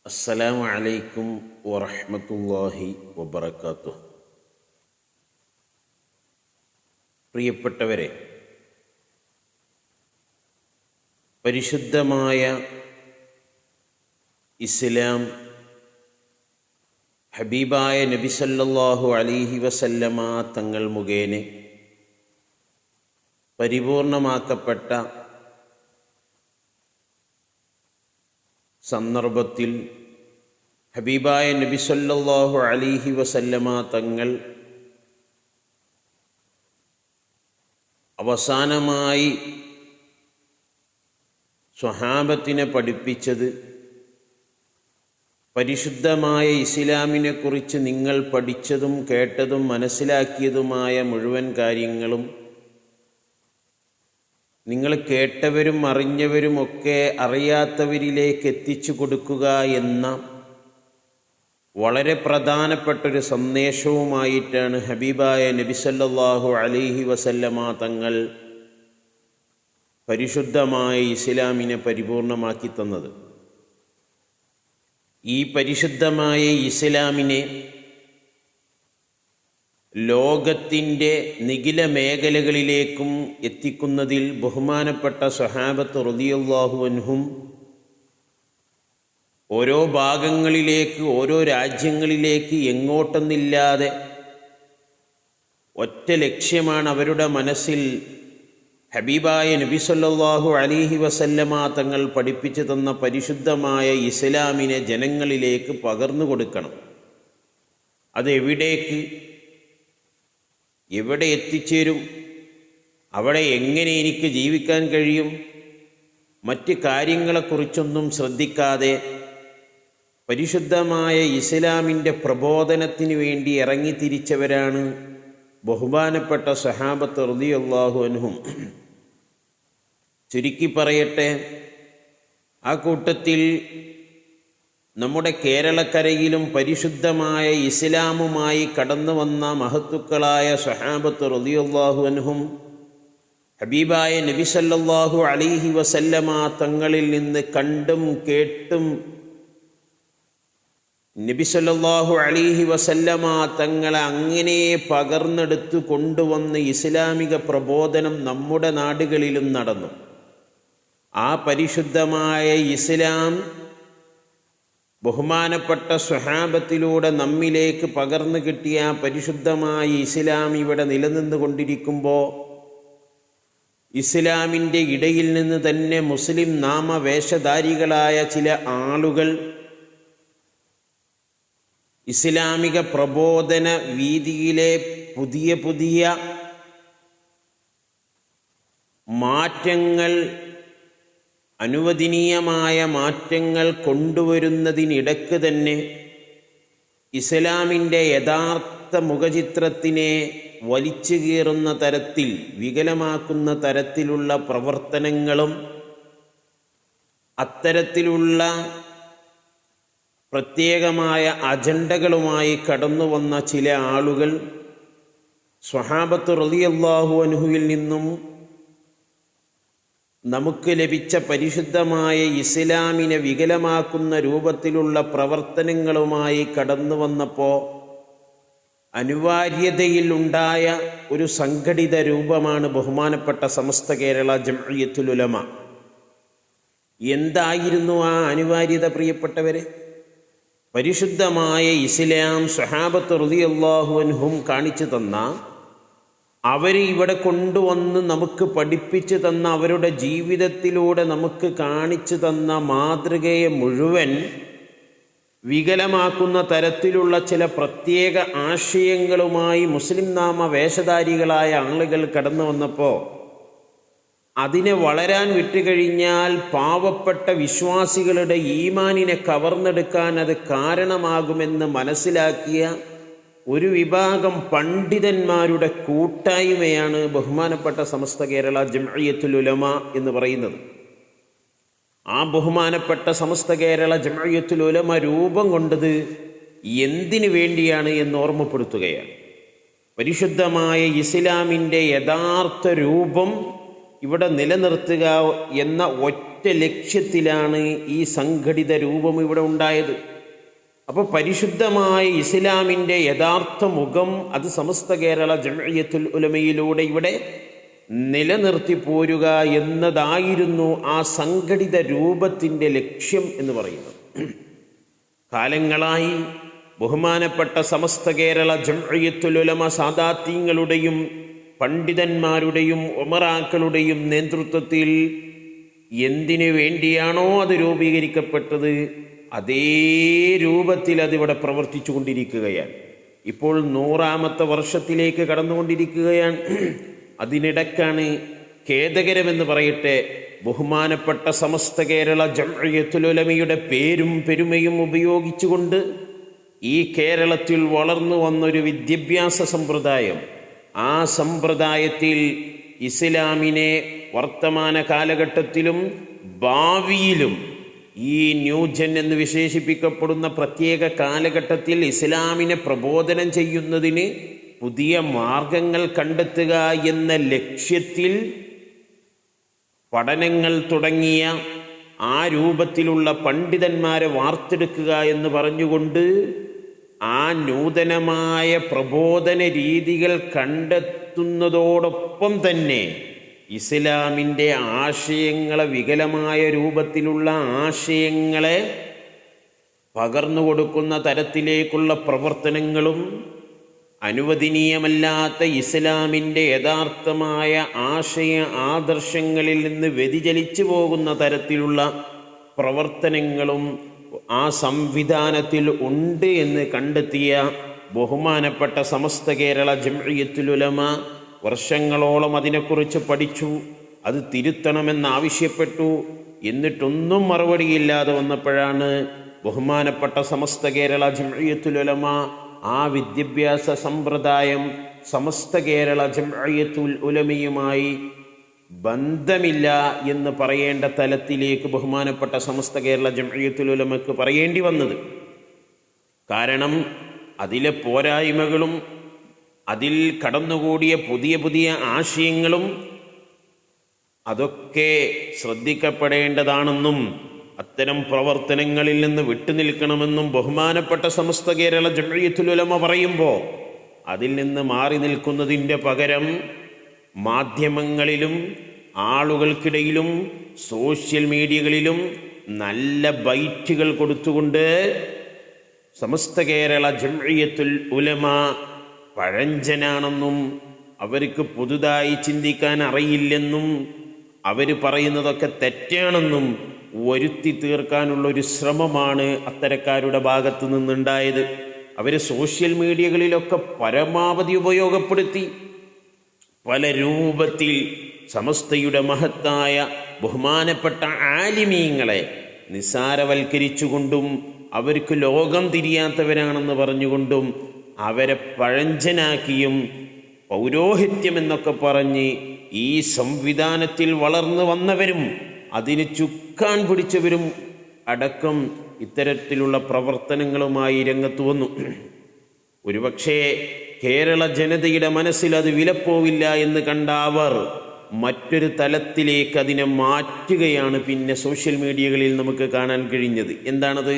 അസ്സലാമു അലൈക്കും വറഹ്മത്തുള്ളാഹി വബറകാതുഹു. പ്രിയപ്പെട്ടവരെ, പരിശുദ്ധമായ ഇസ്ലാം ഹബീബായ നബി സല്ലല്ലാഹു അലൈഹി വസല്ലമ തങ്ങൾ മുഖേന പരിപൂർണമാക്കപ്പെട്ട സന്ദർഭത്തിൽ ഹബീബായ നബി സല്ലല്ലാഹു അലൈഹി വസല്ലമ തങ്ങൾ അവസാനമായി സ്വഹാബത്തിനെ പഠിപ്പിച്ചത്, പരിശുദ്ധമായ ഇസ്ലാമിനെക്കുറിച്ച് നിങ്ങൾ പഠിച്ചതും കേട്ടതും മനസ്സിലാക്കിയതുമായ മുഴുവൻ കാര്യങ്ങളും നിങ്ങൾ കേട്ടവരും അറിഞ്ഞവരുമൊക്കെ അറിയാത്തവരിലേക്ക് എത്തിച്ചു കൊടുക്കുക എന്ന വളരെ പ്രധാനപ്പെട്ടൊരു സന്ദേശവുമായിട്ടാണ് ഹബീബായ നബി സല്ലല്ലാഹു അലൈഹി വസല്ലമ തങ്ങൾ പരിശുദ്ധമായ ഇസ്ലാമിനെ പരിപൂർണമാക്കി തന്നത്. ഈ പരിശുദ്ധമായ ഇസ്ലാമിനെ ലോകത്തിൻ്റെ നിഖില മേഖലകളിലേക്കും എത്തിക്കുന്നതിൽ ബഹുമാനപ്പെട്ട സ്വഹാബത്ത് റളിയല്ലാഹു അൻഹും ഓരോ ഭാഗങ്ങളിലേക്ക്, ഓരോ രാജ്യങ്ങളിലേക്ക് എങ്ങോട്ടെന്നില്ലാതെ ഒറ്റ ലക്ഷ്യമാണ് അവരുടെ മനസ്സിൽ. ഹബീബായ നബി സല്ലല്ലാഹു അലൈഹി വസല്ലമ തങ്ങൾ പഠിപ്പിച്ചു തന്ന പരിശുദ്ധമായ ഇസ്ലാമിനെ ജനങ്ങളിലേക്ക് പകർന്നു കൊടുക്കണം. അതെവിടേക്ക്, എവിടെ എത്തിച്ചേരും, അവിടെ എങ്ങനെ എനിക്ക് ജീവിക്കാൻ കഴിയും, മറ്റ് കാര്യങ്ങളെക്കുറിച്ചൊന്നും ശ്രദ്ധിക്കാതെ പരിശുദ്ധമായ ഇസ്ലാമിൻ്റെ പ്രബോധനത്തിന് വേണ്ടി ഇറങ്ങിത്തിരിച്ചവരാണ് ബഹുമാനപ്പെട്ട സ്വഹാബത്ത് റളിയല്ലാഹു അൻഹും. ചുരുക്കി പറയട്ടെ, ആ കൂട്ടത്തിൽ നമ്മുടെ കേരളക്കരയിലും പരിശുദ്ധമായ ഇസ്ലാമുമായി കടന്നു വന്ന മഹത്തുക്കളായ സ്വഹാബത്ത് റളിയല്ലാഹു അൻഹും ഹബീബായ നബി സല്ലല്ലാഹു അലൈഹി വസല്ലമ തങ്ങളിൽ നിന്ന് കണ്ടും കേട്ടും നബി സല്ലല്ലാഹു അലൈഹി വസല്ലമ തങ്ങളെ അങ്ങനെ പകർന്നെടുത്തു കൊണ്ടുവന്ന് ഇസ്ലാമിക പ്രബോധനം നമ്മുടെ നാടുകളിലും നടന്നു. ആ പരിശുദ്ധമായ ഇസ്ലാം ബഹുമാനപ്പെട്ട സ്വഹാബത്തിലൂടെ നമ്മിലേക്ക് പകർന്നു കിട്ടിയ പരിശുദ്ധമായ ഇസ്ലാം ഇവിടെ നിലനിന്നു കൊണ്ടിരിക്കുമ്പോൾ ഇസ്ലാമിൻ്റെ ഇടയിൽ നിന്ന് തന്നെ മുസ്ലിം നാമവേഷധാരികളായ ചില ആളുകൾ ഇസ്ലാമിക പ്രബോധന വീതിയിലെ പുതിയ പുതിയ മാറ്റങ്ങൾ, അനുവദനീയമായ മാറ്റങ്ങൾ കൊണ്ടുവരുന്നതിനിടക്ക് തന്നെ ഇസ്ലാമിൻ്റെ യഥാർത്ഥ മുഖചിത്രത്തിനെ വലിച്ചു കീറുന്ന തരത്തിൽ, വികലമാക്കുന്ന തരത്തിലുള്ള പ്രവർത്തനങ്ങളും അത്തരത്തിലുള്ള പ്രത്യേകമായ അജണ്ടകളുമായി കടന്നു വന്ന ചില ആളുകൾ സ്വഹാബത്ത് റളിയല്ലാഹു അൻഹുവിൽ നിന്നും നമുക്ക് ലഭിച്ച പരിശുദ്ധമായ ഇസ്ലാമിനെ വികലമാക്കുന്ന രൂപത്തിലുള്ള പ്രവർത്തനങ്ങളുമായി കടന്നു വന്നപ്പോൾ അനിവാര്യതയിൽ ഉണ്ടായ ഒരു സംഘടിത രൂപമാണ് ബഹുമാനപ്പെട്ട സമസ്ത കേരള ജംഇയ്യത്തുൽ ഉലമ. എന്തായിരുന്നു ആ അനിവാര്യത പ്രിയപ്പെട്ടവരെ? പരിശുദ്ധമായ ഇസ്ലാം സ്വഹാബത്ത് റളിയല്ലാഹു അൻഹും കാണിച്ചു തന്ന, അവർ ഇവിടെ കൊണ്ടുവന്ന് നമുക്ക് പഠിപ്പിച്ചു തന്ന, അവരുടെ ജീവിതത്തിലൂടെ നമുക്ക് കാണിച്ചു തന്ന മാതൃകയെ മുഴുവൻ വികലമാക്കുന്ന തരത്തിലുള്ള ചില പ്രത്യേക ആശയങ്ങളുമായി മുസ്ലിം നാമ വേഷധാരികളായ ആളുകൾ കടന്നു വന്നപ്പോൾ അതിനെ വളരാൻ വിട്ടുകഴിഞ്ഞാൽ പാവപ്പെട്ട വിശ്വാസികളുടെ ഈമാനിനെ കവർന്നെടുക്കാൻ അത് കാരണമാകുമെന്ന് മനസ്സിലാക്കിയ ഒരു വിഭാഗം പണ്ഡിതന്മാരുടെ കൂട്ടായ്മയാണ് ബഹുമാനപ്പെട്ട സമസ്ത കേരള ജംഇയ്യത്തുൽ ഉലമ എന്ന് പറയുന്നത്. ആ ബഹുമാനപ്പെട്ട സമസ്ത കേരള ജംഇയ്യത്തുൽ ഉലമ രൂപം കൊണ്ടത് എന്തിനു വേണ്ടിയാണ് എന്ന് ഓർമ്മപ്പെടുത്തുകയാണ്. പരിശുദ്ധമായ ഇസ്ലാമിൻ്റെ യഥാർത്ഥ രൂപം ഇവിടെ നിലനിർത്തുക എന്ന ഒറ്റ ഒറ്റ ലക്ഷ്യത്തിലാണ് ഈ സംഘടിത രൂപം ഇവിടെ ഉണ്ടായത്. അപ്പോൾ പരിശുദ്ധമായ ഇസ്ലാമിൻ്റെ യഥാർത്ഥ മുഖം അത് സമസ്ത കേരള ജംഇയ്യത്തുൽ ഉലമയിലൂടെ ഇവിടെ നിലനിർത്തി പോരുക എന്നതായിരുന്നു ആ സംഘടിത രൂപത്തിൻ്റെ ലക്ഷ്യം എന്ന് പറയുന്നത്. കാലങ്ങളായി ബഹുമാനപ്പെട്ട സമസ്ത കേരള ജംഇയ്യത്തുൽ ഉലമ സാദാത്യങ്ങളുടെയും പണ്ഡിതന്മാരുടെയും ഉമറാക്കളുടെയും നേതൃത്വത്തിൽ എന്തിനു വേണ്ടിയാണോ അത് രൂപീകരിക്കപ്പെട്ടത് അതേ രൂപത്തിൽ അതിവിടെ പ്രവർത്തിച്ചു കൊണ്ടിരിക്കുകയാണ്. ഇപ്പോൾ 100ാമത്തെ വർഷത്തിലേക്ക് കടന്നുകൊണ്ടിരിക്കുകയാണ്. അതിനിടക്കാണ് ഖേദകരമെന്ന് പറയട്ടെ, ബഹുമാനപ്പെട്ട സമസ്ത കേരള ജംഇയ്യത്തുൽ ഉലമയുടെ പേരും പെരുമയും ഉപയോഗിച്ചുകൊണ്ട് ഈ കേരളത്തിൽ വളർന്നു വന്നൊരു വിദ്യാഭ്യാസ സമ്പ്രദായം, ആ സമ്പ്രദായത്തിൽ ഇസ്ലാമിനെ വർത്തമാന കാലഘട്ടത്തിലും ഭാവിയിലും ഈ ന്യൂജൻ എന്ന് വിശേഷിപ്പിക്കപ്പെടുന്ന പ്രത്യേക കാലഘട്ടത്തിൽ ഇസ്ലാമിനെ പ്രബോധനം ചെയ്യുന്നതിന് പുതിയ മാർഗങ്ങൾ കണ്ടെത്തുക എന്ന ലക്ഷ്യത്തിൽ പഠനങ്ങൾ തുടങ്ങിയ ആ രൂപത്തിലുള്ള പണ്ഡിതന്മാരെ വാർത്തെടുക്കുക എന്ന് പറഞ്ഞുകൊണ്ട് ആ നൂതനമായ പ്രബോധന രീതികൾ കണ്ടെത്തുന്നതോടൊപ്പം തന്നെ ഇസ്ലാമിൻ്റെ ആശയങ്ങളെ, വികലമായ രൂപത്തിലുള്ള ആശയങ്ങളെ പകർന്നു കൊടുക്കുന്ന തരത്തിലേക്കുള്ള പ്രവർത്തനങ്ങളും അനുവദനീയമല്ലാത്ത ഇസ്ലാമിൻ്റെ യഥാർത്ഥമായ ആശയ ആദർശങ്ങളിൽ നിന്ന് വ്യതിചലിച്ചു പോകുന്ന തരത്തിലുള്ള പ്രവർത്തനങ്ങളും ആ സംവിധാനത്തിൽ ഉണ്ട് എന്ന് കണ്ടെത്തിയ ബഹുമാനപ്പെട്ട സമസ്ത കേരള ജംഇയ്യത്തുൽ ഉലമ വർഷങ്ങളോളം അതിനെക്കുറിച്ച് പഠിച്ചു, അത് തിരുത്തണമെന്നാവശ്യപ്പെട്ടു. എന്നിട്ടൊന്നും മറുപടിയില്ലാതെ വന്നപ്പോഴാണ് ബഹുമാനപ്പെട്ട സമസ്ത കേരള ജംഇയ്യത്തുൽ ഉലമ ആ വിദ്യാഭ്യാസ സമ്പ്രദായം സമസ്ത കേരള ജംഇയ്യത്തുൽ ഉലമയുമായി ബന്ധമില്ല എന്ന് പറയേണ്ട തലത്തിലേക്ക് ബഹുമാനപ്പെട്ട സമസ്ത കേരള ജംഇയ്യത്തുൽ ഉലമക്ക് പറയേണ്ടി വന്നത്. കാരണം അതിലെ പോരായ്മകളും അതിൽ കടന്നുകൂടിയ പുതിയ പുതിയ ആശയങ്ങളും അതൊക്കെ ശ്രദ്ധിക്കപ്പെടേണ്ടതാണെന്നും അത്തരം പ്രവർത്തനങ്ങളിൽ നിന്ന് വിട്ടുനിൽക്കണമെന്നും ബഹുമാനപ്പെട്ട സമസ്ത കേരള ജംഇയ്യത്തുൽ ഉലമ പറയുമ്പോൾ അതിൽ നിന്ന് മാറി നിൽക്കുന്നതിൻ്റെ പകരം മാധ്യമങ്ങളിലും ആളുകൾക്കിടയിലും സോഷ്യൽ മീഡിയകളിലും നല്ല ബൈറ്റുകൾ കൊടുത്തുകൊണ്ട് സമസ്ത കേരള ജംഇയ്യത്തുൽ ഉലമ പഴഞ്ചനാണെന്നും അവർക്ക് പുതുതായി ചിന്തിക്കാൻ അറിയില്ലെന്നും അവർ പറയുന്നതൊക്കെ തെറ്റാണെന്നും വരുത്തി തീർക്കാനുള്ളൊരു ശ്രമമാണ് അത്തരക്കാരുടെ ഭാഗത്തു നിന്നുണ്ടായത്. അവർ സോഷ്യൽ മീഡിയകളിലൊക്കെ പരമാവധി ഉപയോഗപ്പെടുത്തി പല രൂപത്തിൽ സമസ്തയുടെ മഹത്തായ ബഹുമാനപ്പെട്ട ആലിമീങ്ങളെ നിസാരവൽക്കരിച്ചുകൊണ്ടും അവർക്ക് ലോകം തിരിയാത്തവരാണെന്ന് പറഞ്ഞുകൊണ്ടും അവരെ പഴഞ്ചനാക്കിയും പൗരോഹിത്യമെന്നൊക്കെ പറഞ്ഞ് ഈ സംവിധാനത്തിൽ വളർന്നു വന്നവരും അതിന് ചുക്കാൻ പിടിച്ചവരും അടക്കം ഇത്തരത്തിലുള്ള പ്രവർത്തനങ്ങളുമായി രംഗത്ത് വന്നു. ഒരുപക്ഷേ കേരള ജനതയുടെ മനസ്സിൽ അത് വിലപ്പോവില്ല എന്ന് കണ്ട അവർ മറ്റൊരു തലത്തിലേക്ക് അതിനെ മാറ്റുകയാണ് പിന്നെ സോഷ്യൽ മീഡിയകളിൽ നമുക്ക് കാണാൻ കഴിഞ്ഞത്. എന്താണത്?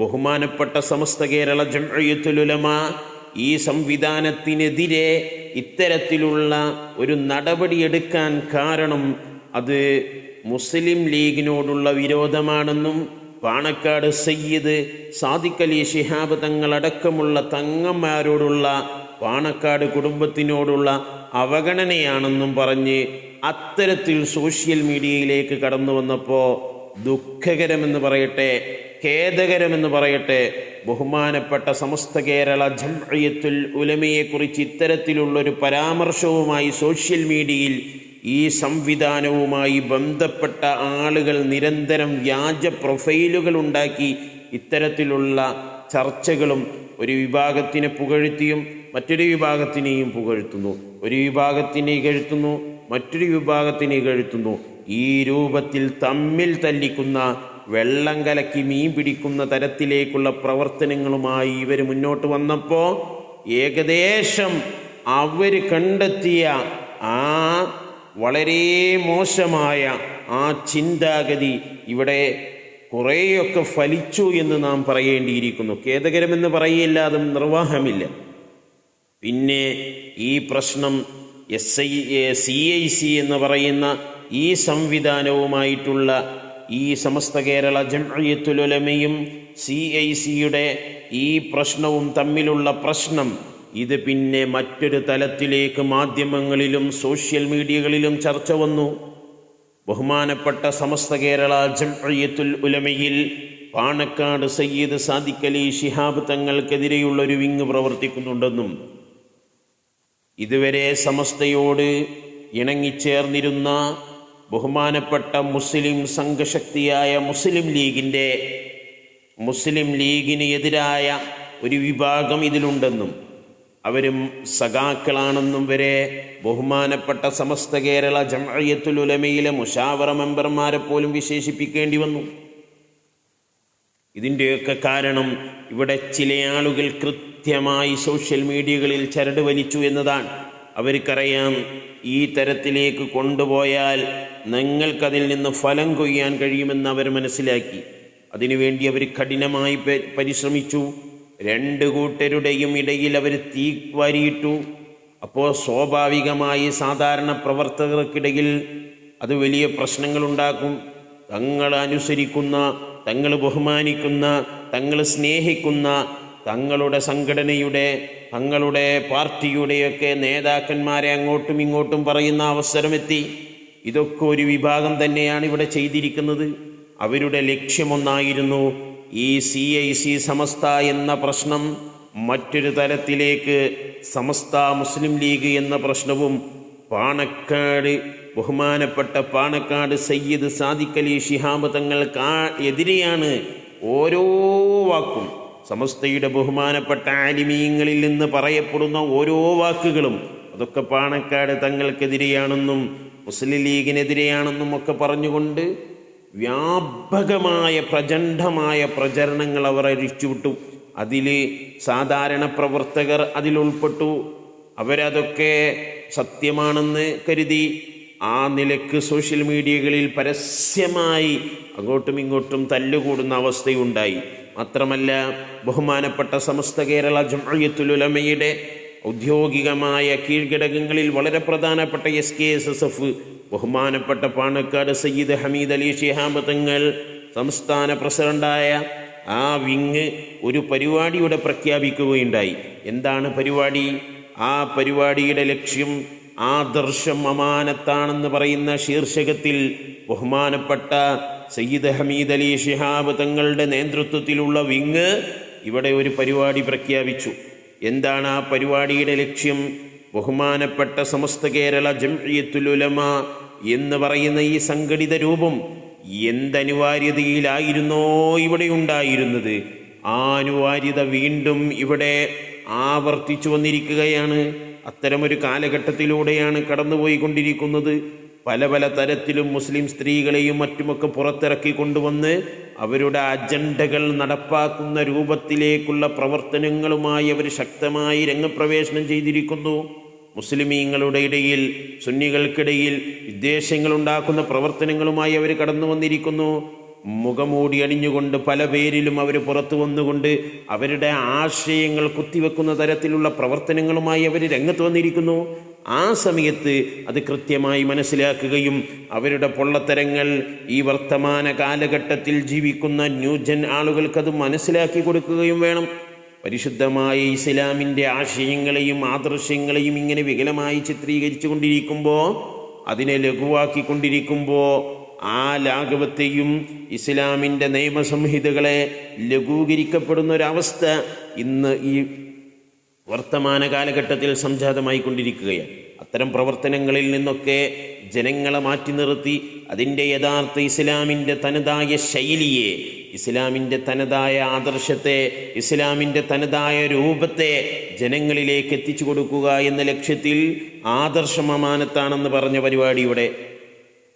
ബഹുമാനപ്പെട്ട സമസ്ത കേരള ജംഇയ്യത്തുൽ ഉലമ ഈ സംവിധാനത്തിനെതിരെ ഇത്തരത്തിലുള്ള ഒരു നടപടിയെടുക്കാൻ കാരണം അത് മുസ്ലിം ലീഗിനോടുള്ള വിരോധമാണെന്നും പാണക്കാട് സയ്യിദ് സാദിഖ് അലി ശിഹാബ് തങ്ങളടക്കമുള്ള തങ്ങന്മാരോടുള്ള പാണക്കാട് കുടുംബത്തിനോടുള്ള അവഗണനയാണെന്നും പറഞ്ഞ് അത്തരത്തിൽ സോഷ്യൽ മീഡിയയിലേക്ക് കടന്നു വന്നപ്പോൾ ദുഃഖകരമെന്ന് പറയട്ടെ, ഖേദകരമെന്ന് പറയട്ടെ, ബഹുമാനപ്പെട്ട സമസ്ത കേരള ജംഇയ്യത്തുൽ ഉലമയെക്കുറിച്ച് ഇത്തരത്തിലുള്ളൊരു പരാമർശവുമായി സോഷ്യൽ മീഡിയയിൽ ഈ സംവിധാനവുമായി ബന്ധപ്പെട്ട ആളുകൾ നിരന്തരം വ്യാജ പ്രൊഫൈലുകൾ ഉണ്ടാക്കി ഇത്തരത്തിലുള്ള ചർച്ചകളും ഒരു വിഭാഗത്തിനെ പുകഴ്ത്തിയും മറ്റൊരു വിഭാഗത്തിനെയും പുകഴ്ത്തുന്നു, ഒരു വിഭാഗത്തിനെ ഇകഴ്ത്തുന്നു, മറ്റൊരു വിഭാഗത്തിനെ ഇകഴ്ത്തുന്നു. ഈ രൂപത്തിൽ തമ്മിൽ തല്ലിക്കുന്ന, വെള്ളം കലക്കി മീൻ പിടിക്കുന്ന തരത്തിലേക്കുള്ള പ്രവർത്തനങ്ങളുമായി ഇവർ മുന്നോട്ട് വന്നപ്പോൾ ഏകദേശം അവർ കണ്ടെത്തിയ ആ വളരെ മോശമായ ആ ചിന്താഗതി ഇവിടെ കുറേയൊക്കെ ഫലിച്ചു എന്ന് നാം പറയേണ്ടിയിരിക്കുന്നു. ഖേദകരമെന്ന് പറയില്ലാതെ നിർവാഹമില്ല. പിന്നെ ഈ പ്രശ്നം CIC എന്ന് പറയുന്ന ഈ സംവിധാനവുമായിട്ടുള്ള ഈ സമസ്ത കേരള ജംഇയ്യത്തുൽ ഉലമയും CICയുടെ ഈ പ്രശ്നവും തമ്മിലുള്ള പ്രശ്നം, ഇത് പിന്നെ മറ്റൊരു തലത്തിലേക്ക് മാധ്യമങ്ങളിലും സോഷ്യൽ മീഡിയകളിലും ചർച്ച വന്നു. ബഹുമാനപ്പെട്ട സമസ്ത കേരള ജംഇയ്യത്തുൽ ഉലമയിൽ പാണക്കാട് സയ്യിദ് സാദിഖ് അലി ശിഹാബ് തങ്ങൾക്കെതിരെയുള്ള ഒരു വിങ് പ്രവർത്തിക്കുന്നുണ്ടെന്നും ഇതുവരെ സമസ്തയോട് ഇണങ്ങിച്ചേർന്നിരുന്ന ബഹുമാനപ്പെട്ട മുസ്ലിം സംഘശക്തിയായ മുസ്ലിം ലീഗിന് എതിരായ ഒരു വിഭാഗം ഇതിലുണ്ടെന്നും അവരും സഖാക്കളാണെന്നും വരെ ബഹുമാനപ്പെട്ട സമസ്ത കേരള ജംഇയ്യത്തുൽ ഉലമയിലെ മുശാവറ മെമ്പർമാരെ പോലും വിശേഷിപ്പിക്കേണ്ടി വന്നു. ഇതിൻ്റെയൊക്കെ കാരണം ഇവിടെ ചില ആളുകൾ കൃത്യമായി സോഷ്യൽ മീഡിയകളിൽ ചരട് വലിച്ചു എന്നതാണ്. അവർക്കറിയാം ഈ തരത്തിലേക്ക് കൊണ്ടുപോയാൽ നിങ്ങൾക്കതിൽ നിന്ന് ഫലം കൊയ്യാൻ കഴിയുമെന്ന് അവർ മനസ്സിലാക്കി. അതിനുവേണ്ടി അവർ കഠിനമായി പരിശ്രമിച്ചു. രണ്ട് കൂട്ടരുടെയും ഇടയിൽ അവർ തീ വാരിയിട്ടു. അപ്പോൾ സ്വാഭാവികമായി സാധാരണ പ്രവർത്തകർക്കിടയിൽ അത് വലിയ പ്രശ്നങ്ങളുണ്ടാക്കും. തങ്ങൾ അനുസരിക്കുന്ന, തങ്ങൾ ബഹുമാനിക്കുന്ന, തങ്ങൾ സ്നേഹിക്കുന്ന തങ്ങളുടെ സംഘടനയുടെ, തങ്ങളുടെ പാർട്ടിയുടെയൊക്കെ നേതാക്കന്മാരെ അങ്ങോട്ടും ഇങ്ങോട്ടും പറയുന്ന അവസരമെത്തി. ഇതൊക്കെ ഒരു വിഭാഗം തന്നെയാണ് ഇവിടെ ചെയ്തിരിക്കുന്നത്. അവരുടെ ലക്ഷ്യമൊന്നായിരുന്നു, ഈ CIC സമസ്ത എന്ന പ്രശ്നം മറ്റൊരു തലത്തിലേക്ക് സമസ്ത മുസ്ലിം ലീഗ് എന്ന പ്രശ്നവും പാണക്കാട് ബഹുമാനപ്പെട്ട പാണക്കാട് സയ്യിദ് സാദിഖ് അലി ശിഹാബ് തങ്ങൾക്ക് എതിരെയാണ് ഓരോ വാക്കും. സമസ്തയുടെ ബഹുമാനപ്പെട്ട ആലിമീങ്ങളിൽ നിന്ന് പറയപ്പെടുന്ന ഓരോ വാക്കുകളും അതൊക്കെ പാണക്കാട് തങ്ങൾക്കെതിരെയാണെന്നും മുസ്ലിം ലീഗിനെതിരെയാണെന്നും ഒക്കെ പറഞ്ഞുകൊണ്ട് വ്യാപകമായ പ്രചണ്ഡമായ പ്രചരണങ്ങൾ അവർ അഴിച്ചുവിട്ടു. അതിൽ സാധാരണ പ്രവർത്തകർ അതിലുൾപ്പെട്ടു. അവരതൊക്കെ സത്യമാണെന്ന് കരുതി ആ നിലക്ക് സോഷ്യൽ മീഡിയകളിൽ പരസ്യമായി അങ്ങോട്ടും ഇങ്ങോട്ടും തല്ലുകൂടുന്ന അവസ്ഥയുണ്ടായി. മാത്രമല്ല, ബഹുമാനപ്പെട്ട സമസ്ത കേരള ജംഇയ്യത്തുൽ ഉലമയുടെ ഔദ്യോഗികമായ കീഴ്ഘടകങ്ങളിൽ വളരെ പ്രധാനപ്പെട്ട SKSSF ബഹുമാനപ്പെട്ട പാണക്കാട് സയ്യിദ് ഹമീദ് അലി ശിഹാബ് തങ്ങൾ സംസ്ഥാന പ്രസിഡന്റായ ആ വിങ് ഒരു പരിപാടിയുടെ പ്രഖ്യാപിക്കുകയുണ്ടായി. എന്താണ് പരിപാടി? ആ പരിപാടിയുടെ ലക്ഷ്യം ആദർശം അമാനത്താണെന്ന് പറയുന്ന ശീർഷകത്തിൽ ബഹുമാനപ്പെട്ട സയ്യിദ് ഹമീദ് അലി ശിഹാബ് തങ്ങളുടെ നേതൃത്വത്തിലുള്ള വിങ് ഇവിടെ ഒരു പരിപാടി പ്രഖ്യാപിച്ചു. എന്താണ് ആ പരിപാടിയുടെ ലക്ഷ്യം? ബഹുമാനപ്പെട്ട സമസ്ത കേരള ജംഇയ്യത്തുൽ ഉലമ എന്ന് പറയുന്ന ഈ സംഘടിത രൂപം എന്തനിവാര്യതയിലായിരുന്നോ ഇവിടെ ഉണ്ടായിരുന്നത്, ആ അനിവാര്യത വീണ്ടും ഇവിടെ ആവർത്തിച്ചു വന്നിരിക്കുകയാണ്. അത്തരമൊരു കാലഘട്ടത്തിലൂടെയാണ് കടന്നുപോയിക്കൊണ്ടിരിക്കുന്നത്. പല പല തരത്തിലും മുസ്ലിം സ്ത്രീകളെയും മറ്റുമൊക്കെ പുറത്തിറക്കി കൊണ്ടുവന്ന് അവരുടെ അജണ്ടകൾ നടപ്പാക്കുന്ന രൂപത്തിലേക്കുള്ള പ്രവർത്തനങ്ങളുമായി അവർ ശക്തമായി രംഗപ്രവേശനം ചെയ്തിരിക്കുന്നു. മുസ്ലിമീങ്ങളുടെ ഇടയിൽ, സുന്നികൾക്കിടയിൽ വിദ്വേഷങ്ങളുണ്ടാക്കുന്ന പ്രവർത്തനങ്ങളുമായി അവർ കടന്നു വന്നിരിക്കുന്നു. മുഖമൂടി അണിഞ്ഞുകൊണ്ട് പല പേരിലും അവർ പുറത്തു വന്നുകൊണ്ട് അവരുടെ ആശയങ്ങൾ കുത്തിവെക്കുന്ന തരത്തിലുള്ള പ്രവർത്തനങ്ങളുമായി അവർ രംഗത്ത് വന്നിരിക്കുന്നു. ആ സമയത്ത് അത് കൃത്യമായി മനസ്സിലാക്കുകയും അവരുടെ പൊള്ളത്തരങ്ങൾ ഈ വർത്തമാന കാലഘട്ടത്തിൽ ജീവിക്കുന്ന ന്യൂജൻ ആളുകൾക്കത് മനസ്സിലാക്കി കൊടുക്കുകയും വേണം. പരിശുദ്ധമായ ഇസ്ലാമിൻ്റെ ആശയങ്ങളെയും ആദർശങ്ങളെയും ഇങ്ങനെ വികലമായി ചിത്രീകരിച്ചു കൊണ്ടിരിക്കുമ്പോൾ, അതിനെ ലഘുവാക്കിക്കൊണ്ടിരിക്കുമ്പോൾ, ആ ലാഘവത്തെയും ഇസ്ലാമിൻ്റെ നിയമസംഹിതകളെ ലഘൂകരിക്കപ്പെടുന്ന ഒരവസ്ഥ ഇന്ന് ഈ വർത്തമാന കാലഘട്ടത്തിൽ സംജാതമായി കൊണ്ടിരിക്കുകയാണ്. അത്തരം പ്രവർത്തനങ്ങളിൽ നിന്നൊക്കെ ജനങ്ങളെ മാറ്റി നിർത്തി അതിൻ്റെ യഥാർത്ഥ ഇസ്ലാമിൻ്റെ തനതായ ശൈലിയെ, ഇസ്ലാമിൻ്റെ തനതായ ആദർശത്തെ, ഇസ്ലാമിൻ്റെ തനതായ രൂപത്തെ ജനങ്ങളിലേക്ക് എത്തിച്ചു കൊടുക്കുക എന്ന ലക്ഷ്യത്തിൽ ആദർശം അമാനത്താണെന്ന് പറഞ്ഞ പരിപാടിയുടെ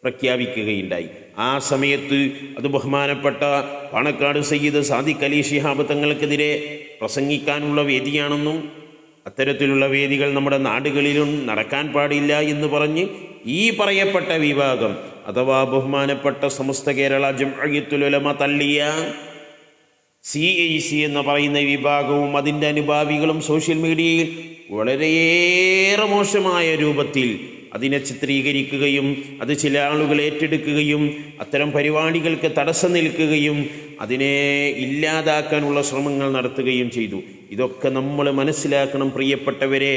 പ്രഖ്യാപിക്കുകയുണ്ടായി. ആ സമയത്ത് അത് ബഹുമാനപ്പെട്ട പാണക്കാട് സയ്യിദ് സാദിഖ് അലി ശിഹാബ് തങ്ങൾക്കെതിരെ പ്രസംഗിക്കാനുള്ള വേദിയാണെന്നും അത്തരത്തിലുള്ള വേദികൾ നമ്മുടെ നാടുകളിലും നടക്കാൻ പാടില്ല എന്ന് പറഞ്ഞ് ഈ പറയപ്പെട്ട വിഭാഗം അഥവാ ബഹുമാനപ്പെട്ട സമസ്ത കേരള ജംഇയ്യത്തുൽ ഉലമ തള്ളിയ CAC എന്ന് പറയുന്ന വിഭാഗവും അതിൻ്റെ അനുഭാവികളും സോഷ്യൽ മീഡിയയിൽ വളരെയേറെ മോശമായ രൂപത്തിൽ അതിനെ ചിത്രീകരിക്കുകയും അത് ചില ആളുകൾ ഏറ്റെടുക്കുകയും അത്തരം പരിപാടികൾക്ക് തടസ്സം നിൽക്കുകയും അതിനെ ഇല്ലാതാക്കാനുള്ള ശ്രമങ്ങൾ നടത്തുകയും ചെയ്തു. ഇതൊക്കെ നമ്മൾ മനസ്സിലാക്കണം പ്രിയപ്പെട്ടവരെ.